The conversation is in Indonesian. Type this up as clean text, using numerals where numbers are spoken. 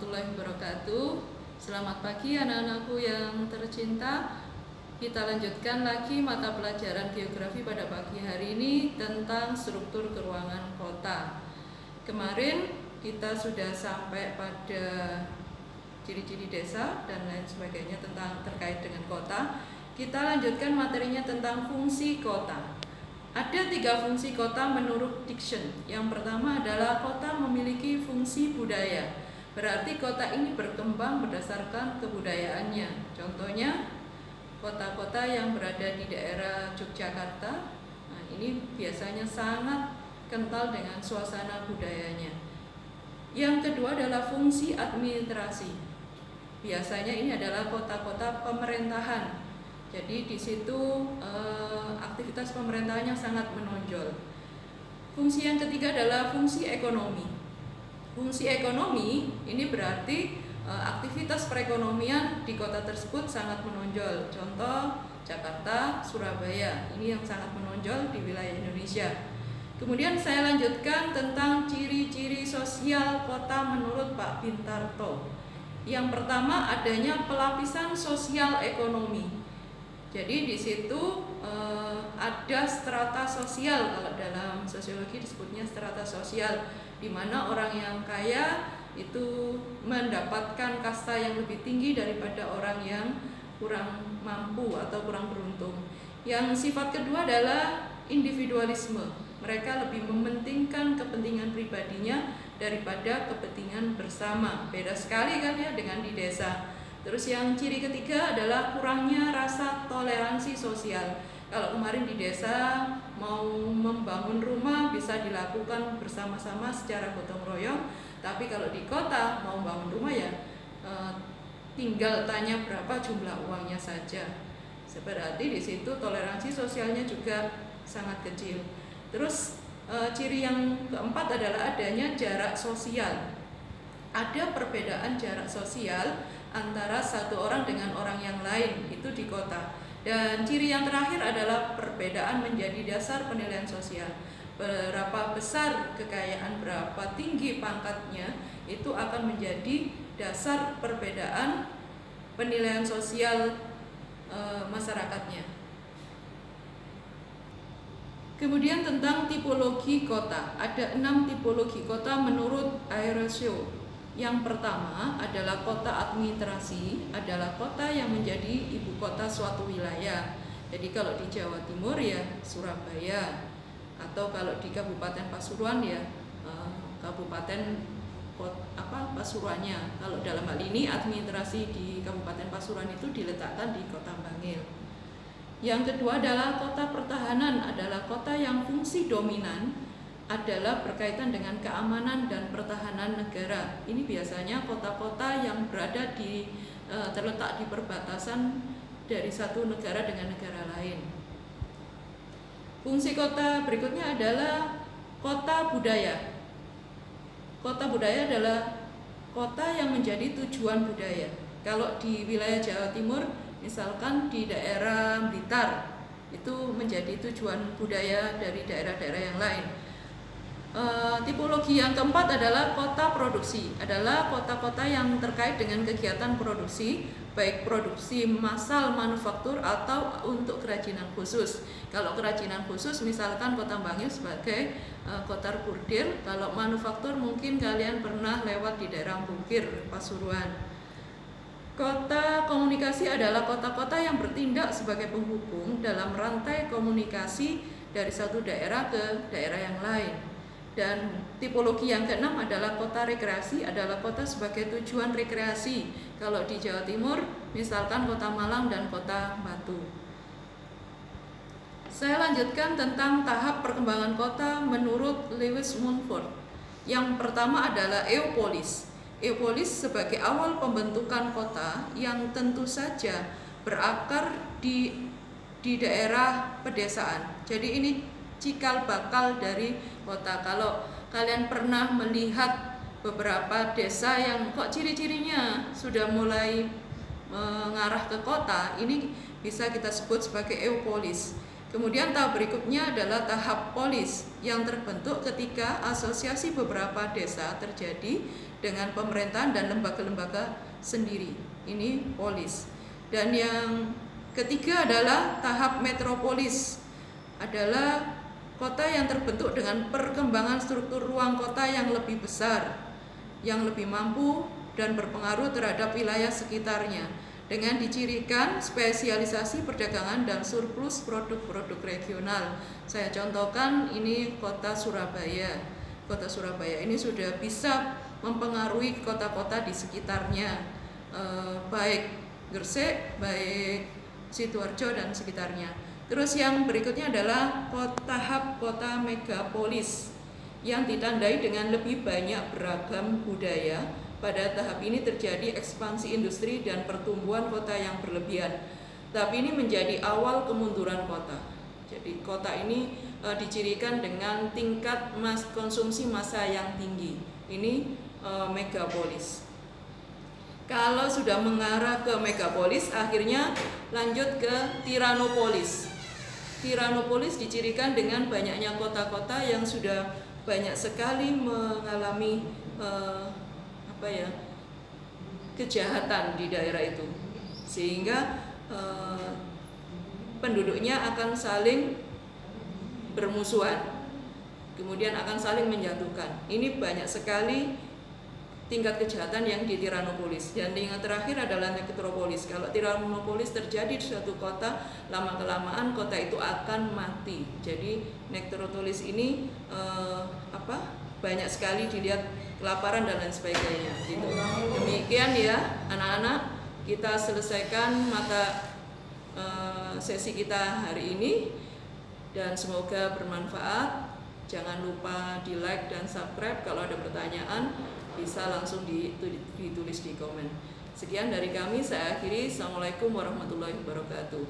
warahmatullahi wabarakatuh. Selamat pagi anak-anakku yang tercinta. Kita lanjutkan lagi mata pelajaran geografi pada pagi hari ini tentang struktur keruangan kota. Kemarin kita sudah sampai pada ciri-ciri desa dan lain sebagainya tentang terkait dengan kota. Kita lanjutkan materinya tentang fungsi kota. Ada 3 fungsi kota menurut Dickson. Yang pertama adalah kota memiliki fungsi budaya. Berarti kota ini berkembang berdasarkan kebudayaannya. Contohnya kota-kota yang berada di daerah Yogyakarta, nah ini biasanya sangat kental dengan suasana budayanya. Yang kedua adalah fungsi administrasi. Biasanya ini adalah kota-kota pemerintahan. Jadi di situ aktivitas pemerintahannya sangat menonjol. Fungsi yang ketiga adalah fungsi ekonomi. Fungsi ekonomi ini berarti aktivitas perekonomian di kota tersebut sangat menonjol. Contoh Jakarta, Surabaya, ini yang sangat menonjol di wilayah Indonesia. Kemudian saya lanjutkan tentang ciri-ciri sosial kota menurut Pak Bintarto. Yang pertama adanya pelapisan sosial ekonomi. Jadi di situ ada strata sosial, kalau dalam sosiologi disebutnya strata sosial, di mana orang yang kaya itu mendapatkan kasta yang lebih tinggi daripada orang yang kurang mampu atau kurang beruntung. Yang sifat kedua adalah individualisme. Mereka lebih mementingkan kepentingan pribadinya daripada kepentingan bersama. Beda sekali kan ya dengan di desa. Terus yang ciri ketiga adalah kurangnya rasa toleransi sosial. Kalau kemarin di desa mau membangun rumah bisa dilakukan bersama-sama secara gotong royong, tapi kalau di kota mau bangun rumah ya tinggal tanya berapa jumlah uangnya saja. Berarti di situ toleransi sosialnya juga sangat kecil. Terus ciri yang keempat adalah adanya jarak sosial. Ada perbedaan jarak sosial antara satu orang dengan orang yang lain itu di kota. Dan ciri yang terakhir adalah perbedaan menjadi dasar penilaian sosial. Berapa besar kekayaan, berapa tinggi pangkatnya itu akan menjadi dasar perbedaan penilaian sosial masyarakatnya. Kemudian tentang tipologi kota. Ada 6 tipologi kota menurut Aerosio. Yang pertama adalah kota administrasi, adalah kota yang menjadi ibu kota suatu wilayah. Jadi kalau di Jawa Timur ya Surabaya, atau kalau di Kabupaten Pasuruan ya Kabupaten Pasuruannya. Kalau dalam hal ini administrasi di Kabupaten Pasuruan itu diletakkan di Kota Bangil. Yang kedua adalah kota pertahanan, adalah kota yang fungsi dominan adalah berkaitan dengan keamanan dan pertahanan negara. Ini biasanya kota-kota yang berada terletak di perbatasan dari satu negara dengan negara lain. Fungsi kota berikutnya adalah kota budaya. Kota budaya adalah kota yang menjadi tujuan budaya. Kalau di wilayah Jawa Timur, misalkan di daerah Blitar, itu menjadi tujuan budaya dari daerah-daerah yang lain. Tipologi yang keempat adalah kota produksi, adalah kota-kota yang terkait dengan kegiatan produksi, baik produksi massal manufaktur atau untuk kerajinan khusus. Kalau kerajinan khusus misalkan Kota Bangil sebagai kota burdil, kalau manufaktur mungkin kalian pernah lewat di daerah Bukir, Pasuruan. Kota komunikasi adalah kota-kota yang bertindak sebagai penghubung dalam rantai komunikasi dari satu daerah ke daerah yang lain. Dan tipologi yang keenam adalah kota rekreasi, adalah kota sebagai tujuan rekreasi. Kalau di Jawa Timur, misalkan Kota Malang dan Kota Batu. Saya lanjutkan tentang tahap perkembangan kota menurut Lewis Mumford. Yang pertama adalah eopolis. Eopolis sebagai awal pembentukan kota yang tentu saja berakar di daerah pedesaan. Jadi ini cikal bakal dari kota. Kalau kalian pernah melihat beberapa desa yang kok ciri-cirinya sudah mulai mengarah ke kota, ini bisa kita sebut sebagai eopolis. Kemudian tahap berikutnya adalah tahap polis yang terbentuk ketika asosiasi beberapa desa terjadi dengan pemerintahan dan lembaga-lembaga sendiri. Ini polis. Dan yang ketiga adalah tahap metropolis, adalah kota yang terbentuk dengan perkembangan struktur ruang kota yang lebih besar, yang lebih mampu dan berpengaruh terhadap wilayah sekitarnya, dengan dicirikan spesialisasi perdagangan dan surplus produk-produk regional. Saya contohkan ini kota Surabaya. Kota Surabaya ini sudah bisa mempengaruhi kota-kota di sekitarnya, baik Gresik, baik Sidoarjo dan sekitarnya. Terus yang berikutnya adalah tahap kota megapolis yang ditandai dengan lebih banyak beragam budaya. Pada tahap ini terjadi ekspansi industri dan pertumbuhan kota yang berlebihan. Tahap ini menjadi awal kemunduran kota. Jadi kota ini dicirikan dengan tingkat konsumsi massa yang tinggi. Ini megapolis. Kalau sudah mengarah ke megapolis, akhirnya lanjut ke tiranopolis. Tiranopolis dicirikan dengan banyaknya kota-kota yang sudah banyak sekali mengalami kejahatan di daerah itu, sehingga penduduknya akan saling bermusuhan, kemudian akan saling menjatuhkan. Ini banyak sekali tingkat kejahatan yang di tiranopolis. Dan yang terakhir adalah nekropolis. Kalau tiranopolis terjadi di suatu kota, lama-kelamaan kota itu akan mati. Jadi nekropolis ini banyak sekali dilihat kelaparan dan lain sebagainya. Gitu. Demikian ya anak-anak, kita selesaikan mata sesi kita hari ini dan semoga bermanfaat. Jangan lupa di like dan subscribe. Kalau ada pertanyaan bisa langsung ditulis di komen. Sekian dari kami, saya akhiri. Assalamualaikum warahmatullahi wabarakatuh.